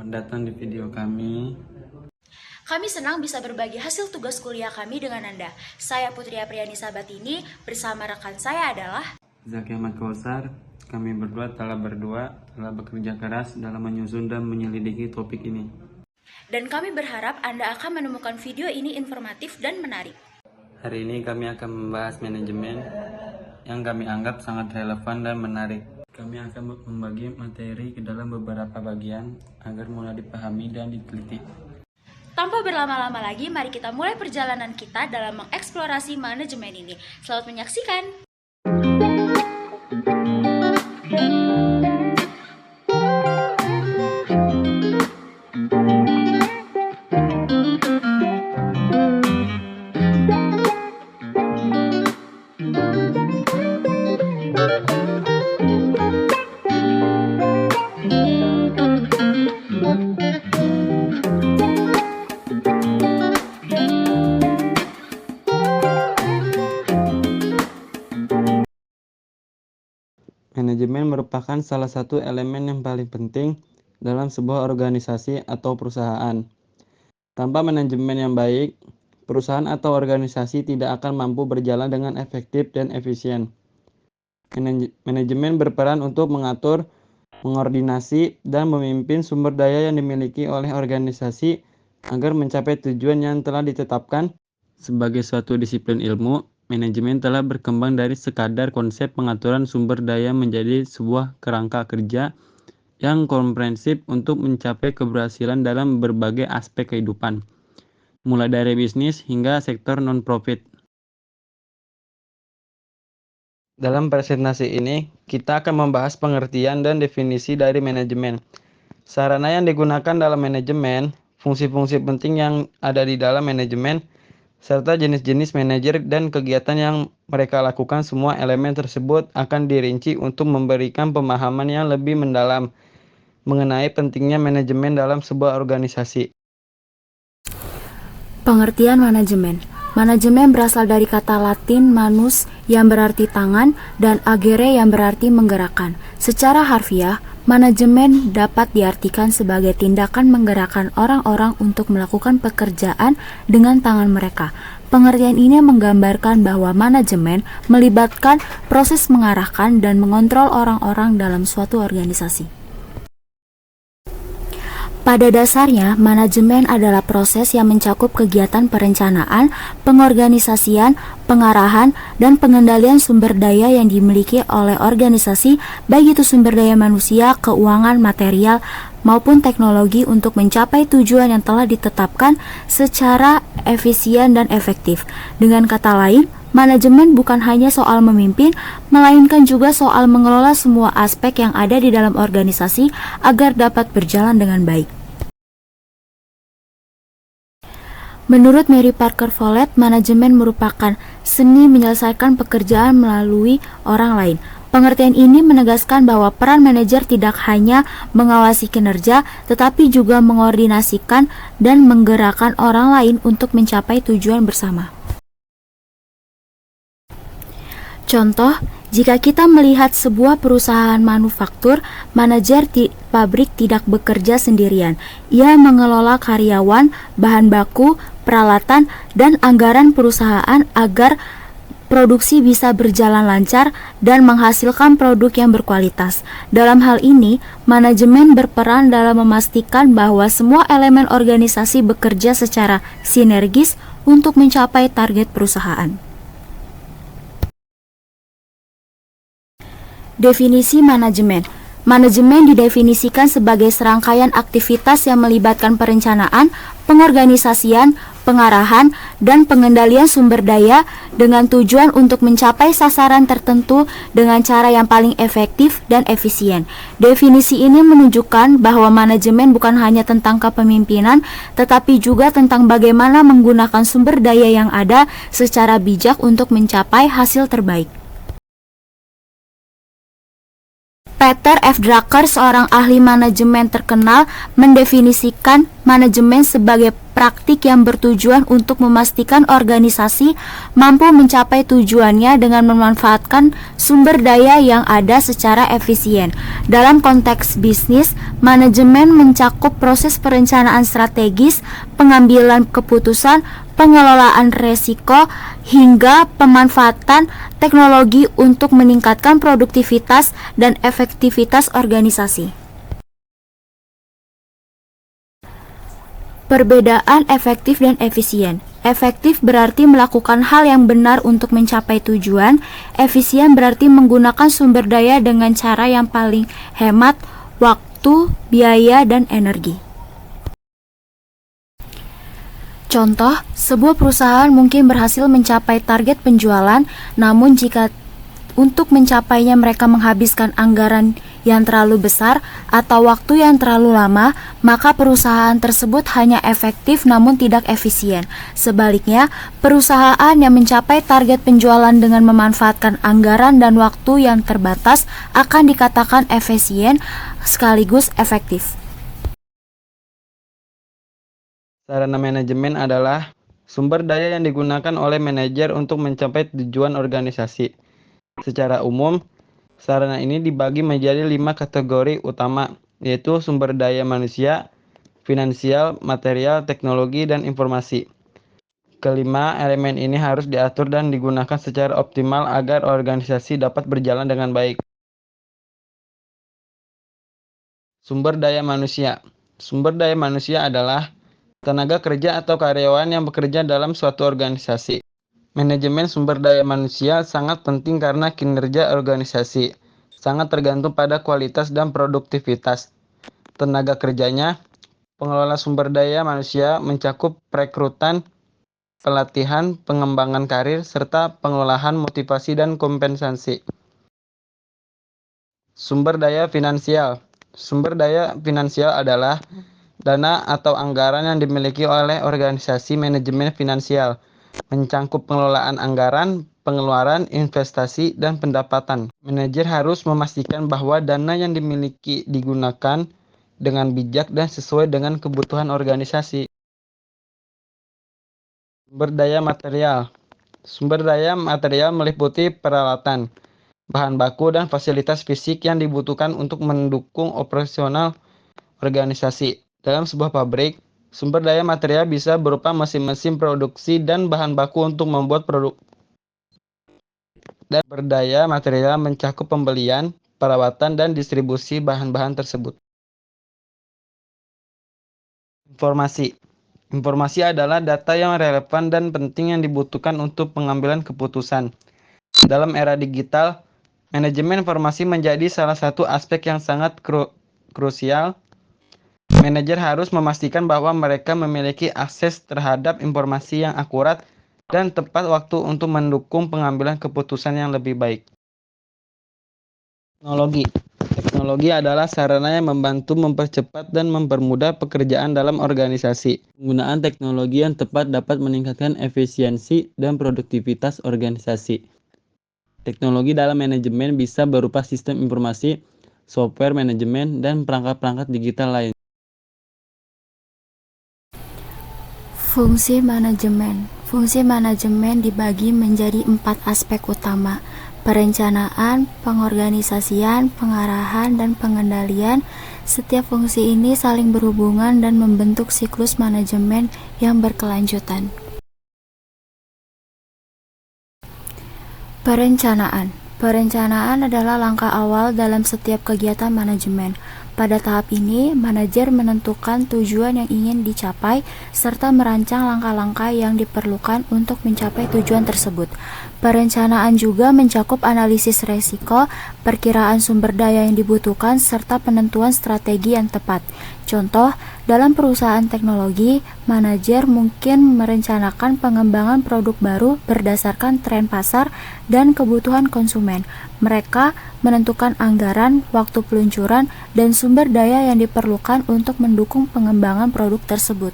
Selamat datang di video kami. Kami senang bisa berbagi hasil tugas kuliah kami dengan Anda. Saya Putri Apriani Sabatini, bersama rekan saya adalah Zaki Ahmad Kausar. Kami berdua telah bekerja keras dalam menyusun dan menyelidiki topik ini. Dan kami berharap Anda akan menemukan video ini informatif dan menarik. Hari ini kami akan membahas manajemen yang kami anggap sangat relevan dan menarik. Kami akan membagi materi ke dalam beberapa bagian agar mudah dipahami dan diteliti. Tanpa berlama-lama lagi, mari kita mulai perjalanan kita dalam mengeksplorasi manajemen ini. Selamat menyaksikan! Manajemen merupakan salah satu elemen yang paling penting dalam sebuah organisasi atau perusahaan. Tanpa manajemen yang baik, perusahaan atau organisasi tidak akan mampu berjalan dengan efektif dan efisien. Manajemen berperan untuk mengatur, mengordinasi, dan memimpin sumber daya yang dimiliki oleh organisasi agar mencapai tujuan yang telah ditetapkan. Sebagai suatu disiplin ilmu, manajemen telah berkembang dari sekadar konsep pengaturan sumber daya menjadi sebuah kerangka kerja yang komprehensif untuk mencapai keberhasilan dalam berbagai aspek kehidupan, mulai dari bisnis hingga sektor non-profit. Dalam presentasi ini, kita akan membahas pengertian dan definisi dari manajemen, sarana yang digunakan dalam manajemen, fungsi-fungsi penting yang ada di dalam manajemen, serta jenis-jenis manajer dan kegiatan yang mereka lakukan. Semua elemen tersebut akan dirinci untuk memberikan pemahaman yang lebih mendalam mengenai pentingnya manajemen dalam sebuah organisasi. Pengertian manajemen. Manajemen berasal dari kata Latin manus yang berarti tangan dan agere yang berarti menggerakkan. Secara harfiah, manajemen dapat diartikan sebagai tindakan menggerakkan orang-orang untuk melakukan pekerjaan dengan tangan mereka. Pengertian ini menggambarkan bahwa manajemen melibatkan proses mengarahkan dan mengontrol orang-orang dalam suatu organisasi. Pada dasarnya, manajemen adalah proses yang mencakup kegiatan perencanaan, pengorganisasian, pengarahan, dan pengendalian sumber daya yang dimiliki oleh organisasi, baik itu sumber daya manusia, keuangan, material, maupun teknologi untuk mencapai tujuan yang telah ditetapkan secara efisien dan efektif. Dengan kata lain, manajemen bukan hanya soal memimpin, melainkan juga soal mengelola semua aspek yang ada di dalam organisasi agar dapat berjalan dengan baik. Menurut Mary Parker Follett, manajemen merupakan seni menyelesaikan pekerjaan melalui orang lain. Pengertian ini menegaskan bahwa peran manajer tidak hanya mengawasi kinerja, tetapi juga mengordinasikan dan menggerakkan orang lain untuk mencapai tujuan bersama. Contoh, jika kita melihat sebuah perusahaan manufaktur, manajer di pabrik tidak bekerja sendirian. Ia mengelola karyawan, bahan baku, peralatan, dan anggaran perusahaan agar produksi bisa berjalan lancar dan menghasilkan produk yang berkualitas. Dalam hal ini, manajemen berperan dalam memastikan bahwa semua elemen organisasi bekerja secara sinergis untuk mencapai target perusahaan. Definisi manajemen. Manajemen didefinisikan sebagai serangkaian aktivitas yang melibatkan perencanaan, pengorganisasian, pengarahan, dan pengendalian sumber daya dengan tujuan untuk mencapai sasaran tertentu dengan cara yang paling efektif dan efisien. Definisi ini menunjukkan bahwa manajemen bukan hanya tentang kepemimpinan, tetapi juga tentang bagaimana menggunakan sumber daya yang ada secara bijak untuk mencapai hasil terbaik. Peter F. Drucker, seorang ahli manajemen terkenal, mendefinisikan manajemen sebagai praktik yang bertujuan untuk memastikan organisasi mampu mencapai tujuannya dengan memanfaatkan sumber daya yang ada secara efisien. Dalam konteks bisnis, manajemen mencakup proses perencanaan strategis, pengambilan keputusan, pengelolaan resiko, hingga pemanfaatan teknologi untuk meningkatkan produktivitas dan efektivitas organisasi. Perbedaan efektif dan efisien. Efektif berarti melakukan hal yang benar untuk mencapai tujuan. Efisien berarti menggunakan sumber daya dengan cara yang paling hemat waktu, biaya, dan energi. Contoh, sebuah perusahaan mungkin berhasil mencapai target penjualan, namun jika untuk mencapainya mereka menghabiskan anggaran yang terlalu besar atau waktu yang terlalu lama, maka perusahaan tersebut hanya efektif namun tidak efisien. Sebaliknya, perusahaan yang mencapai target penjualan dengan memanfaatkan anggaran dan waktu yang terbatas akan dikatakan efisien sekaligus efektif. Sarana manajemen adalah sumber daya yang digunakan oleh manajer untuk mencapai tujuan organisasi. Secara umum, sarana ini dibagi menjadi 5 kategori utama, yaitu sumber daya manusia, finansial, material, teknologi, dan informasi. Kelima elemen ini harus diatur dan digunakan secara optimal agar organisasi dapat berjalan dengan baik. Sumber daya manusia. Sumber daya manusia adalah tenaga kerja atau karyawan yang bekerja dalam suatu organisasi. Manajemen sumber daya manusia sangat penting karena kinerja organisasi sangat tergantung pada kualitas dan produktivitas tenaga kerjanya. Pengelola sumber daya manusia mencakup perekrutan, pelatihan, pengembangan karir, serta pengelolaan motivasi dan kompensasi. Sumber daya finansial. Sumber daya finansial adalah dana atau anggaran yang dimiliki oleh organisasi. Manajemen finansial mencakup pengelolaan anggaran, pengeluaran, investasi, dan pendapatan. Manajer harus memastikan bahwa dana yang dimiliki digunakan dengan bijak dan sesuai dengan kebutuhan organisasi. Sumber daya material. Sumber daya material meliputi peralatan, bahan baku, dan fasilitas fisik yang dibutuhkan untuk mendukung operasional organisasi. Dalam sebuah pabrik, sumber daya material bisa berupa mesin-mesin produksi dan bahan baku untuk membuat produk. Dan sumber daya material mencakup pembelian, perawatan, dan distribusi bahan-bahan tersebut. Informasi. Informasi adalah data yang relevan dan penting yang dibutuhkan untuk pengambilan keputusan. Dalam era digital, manajemen informasi menjadi salah satu aspek yang sangat krusial. Manajer harus memastikan bahwa mereka memiliki akses terhadap informasi yang akurat dan tepat waktu untuk mendukung pengambilan keputusan yang lebih baik. Teknologi. Teknologi adalah sarana yang membantu mempercepat dan mempermudah pekerjaan dalam organisasi. Penggunaan teknologi yang tepat dapat meningkatkan efisiensi dan produktivitas organisasi. Teknologi dalam manajemen bisa berupa sistem informasi, software manajemen, dan perangkat-perangkat digital lain. Fungsi manajemen. Fungsi manajemen dibagi menjadi 4 aspek utama: perencanaan, pengorganisasian, pengarahan, dan pengendalian. Setiap fungsi ini saling berhubungan dan membentuk siklus manajemen yang berkelanjutan. Perencanaan. Perencanaan adalah langkah awal dalam setiap kegiatan manajemen. Pada tahap ini, manajer menentukan tujuan yang ingin dicapai serta merancang langkah-langkah yang diperlukan untuk mencapai tujuan tersebut. Perencanaan juga mencakup analisis risiko, perkiraan sumber daya yang dibutuhkan, serta penentuan strategi yang tepat. Contoh, dalam perusahaan teknologi, manajer mungkin merencanakan pengembangan produk baru berdasarkan tren pasar dan kebutuhan konsumen. Mereka menentukan anggaran, waktu peluncuran, dan sumber daya yang diperlukan untuk mendukung pengembangan produk tersebut.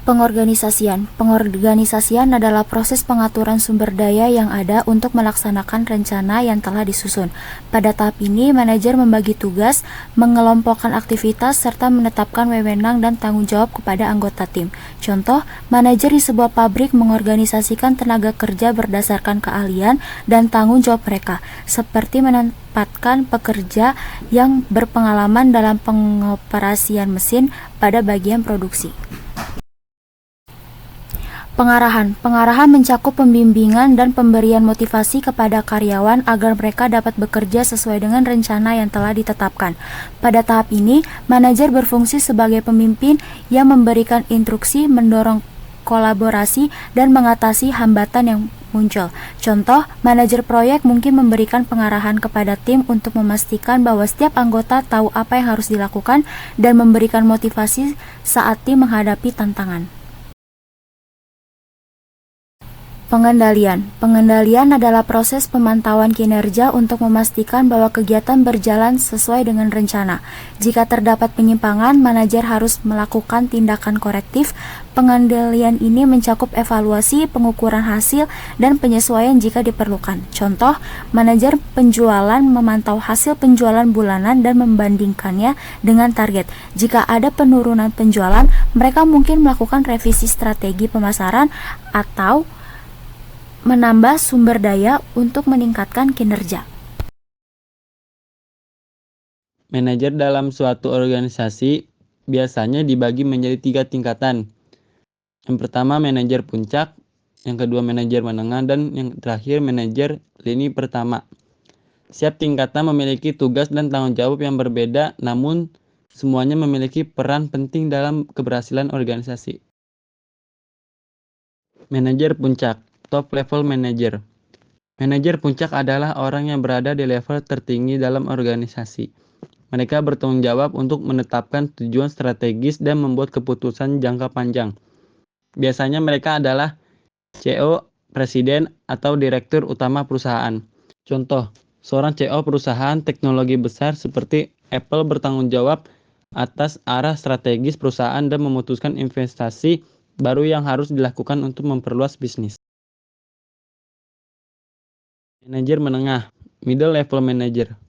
Pengorganisasian. Pengorganisasian adalah proses pengaturan sumber daya yang ada untuk melaksanakan rencana yang telah disusun. Pada tahap ini, manajer membagi tugas, mengelompokkan aktivitas, serta menetapkan wewenang dan tanggung jawab kepada anggota tim. Contoh, manajer di sebuah pabrik mengorganisasikan tenaga kerja berdasarkan keahlian dan tanggung jawab mereka, seperti menempatkan pekerja yang berpengalaman dalam pengoperasian mesin pada bagian produksi. Pengarahan. Pengarahan mencakup pembimbingan dan pemberian motivasi kepada karyawan agar mereka dapat bekerja sesuai dengan rencana yang telah ditetapkan. Pada tahap ini, manajer berfungsi sebagai pemimpin yang memberikan instruksi, mendorong kolaborasi, dan mengatasi hambatan yang muncul. Contoh, manajer proyek mungkin memberikan pengarahan kepada tim untuk memastikan bahwa setiap anggota tahu apa yang harus dilakukan dan memberikan motivasi saat tim menghadapi tantangan. Pengendalian. Pengendalian adalah proses pemantauan kinerja untuk memastikan bahwa kegiatan berjalan sesuai dengan rencana. Jika terdapat penyimpangan, manajer harus melakukan tindakan korektif. Pengendalian ini mencakup evaluasi, pengukuran hasil, dan penyesuaian jika diperlukan. Contoh, manajer penjualan memantau hasil penjualan bulanan dan membandingkannya dengan target. Jika ada penurunan penjualan, mereka mungkin melakukan revisi strategi pemasaran atau menambah sumber daya untuk meningkatkan kinerja. Manajer dalam suatu organisasi biasanya dibagi menjadi 3 tingkatan. Yang pertama manajer puncak, yang kedua manajer menengah, dan yang terakhir manajer lini pertama. Setiap tingkatan memiliki tugas dan tanggung jawab yang berbeda, namun semuanya memiliki peran penting dalam keberhasilan organisasi. Manajer puncak, top level manager. Manajer puncak adalah orang yang berada di level tertinggi dalam organisasi. Mereka bertanggung jawab untuk menetapkan tujuan strategis dan membuat keputusan jangka panjang. Biasanya mereka adalah CEO, presiden, atau direktur utama perusahaan. Contoh, seorang CEO perusahaan teknologi besar seperti Apple bertanggung jawab atas arah strategis perusahaan dan memutuskan investasi baru yang harus dilakukan untuk memperluas bisnis. Manajer menengah, middle level manager.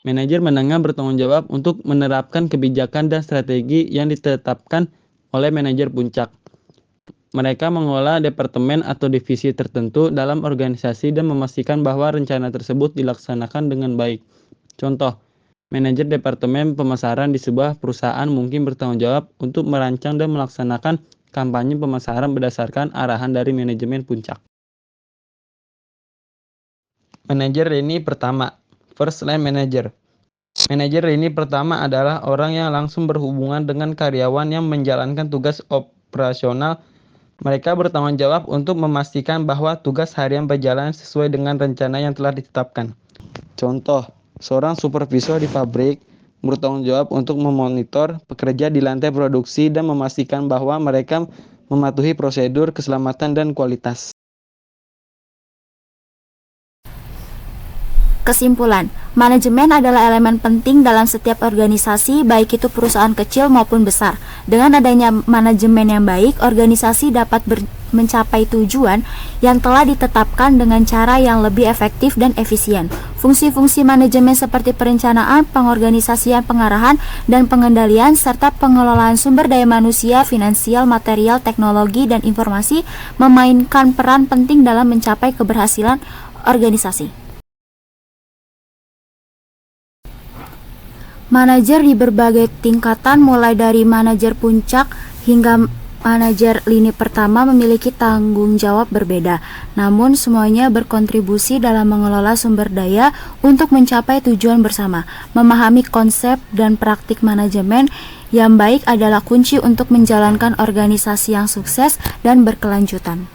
Manajer menengah bertanggung jawab untuk menerapkan kebijakan dan strategi yang ditetapkan oleh manajer puncak. Mereka mengelola departemen atau divisi tertentu dalam organisasi dan memastikan bahwa rencana tersebut dilaksanakan dengan baik. Contoh, manajer departemen pemasaran di sebuah perusahaan mungkin bertanggung jawab untuk merancang dan melaksanakan kampanye pemasaran berdasarkan arahan dari manajemen puncak. Manajer lini pertama, first line manager. Manajer lini pertama adalah orang yang langsung berhubungan dengan karyawan yang menjalankan tugas operasional. Mereka bertanggung jawab untuk memastikan bahwa tugas harian berjalan sesuai dengan rencana yang telah ditetapkan. Contoh, seorang supervisor di pabrik bertanggung jawab untuk memonitor pekerja di lantai produksi dan memastikan bahwa mereka mematuhi prosedur keselamatan dan kualitas. Kesimpulan, manajemen adalah elemen penting dalam setiap organisasi, baik itu perusahaan kecil maupun besar. Dengan adanya manajemen yang baik, organisasi dapat mencapai tujuan yang telah ditetapkan dengan cara yang lebih efektif dan efisien. Fungsi-fungsi manajemen seperti perencanaan, pengorganisasian, pengarahan, dan pengendalian, serta pengelolaan sumber daya manusia, finansial, material, teknologi, dan informasi memainkan peran penting dalam mencapai keberhasilan organisasi. Manajer di berbagai tingkatan mulai dari manajer puncak hingga manajer lini pertama memiliki tanggung jawab berbeda, namun semuanya berkontribusi dalam mengelola sumber daya untuk mencapai tujuan bersama. Memahami konsep dan praktik manajemen yang baik adalah kunci untuk menjalankan organisasi yang sukses dan berkelanjutan.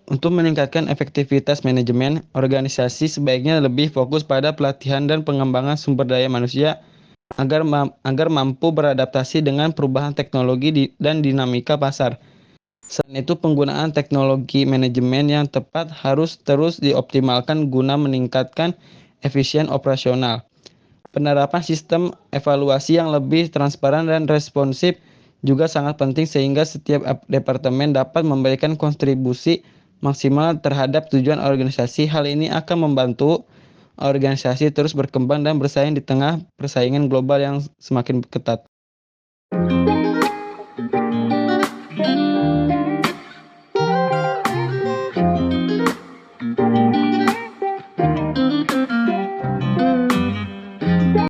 Untuk meningkatkan efektivitas manajemen, organisasi sebaiknya lebih fokus pada pelatihan dan pengembangan sumber daya manusia agar mampu beradaptasi dengan perubahan teknologi dan dinamika pasar. Selain itu, penggunaan teknologi manajemen yang tepat harus terus dioptimalkan guna meningkatkan efisien operasional. Penerapan sistem evaluasi yang lebih transparan dan responsif juga sangat penting sehingga setiap departemen dapat memberikan kontribusi maksimal terhadap tujuan organisasi. Hal ini akan membantu organisasi terus berkembang dan bersaing di tengah persaingan global yang semakin ketat.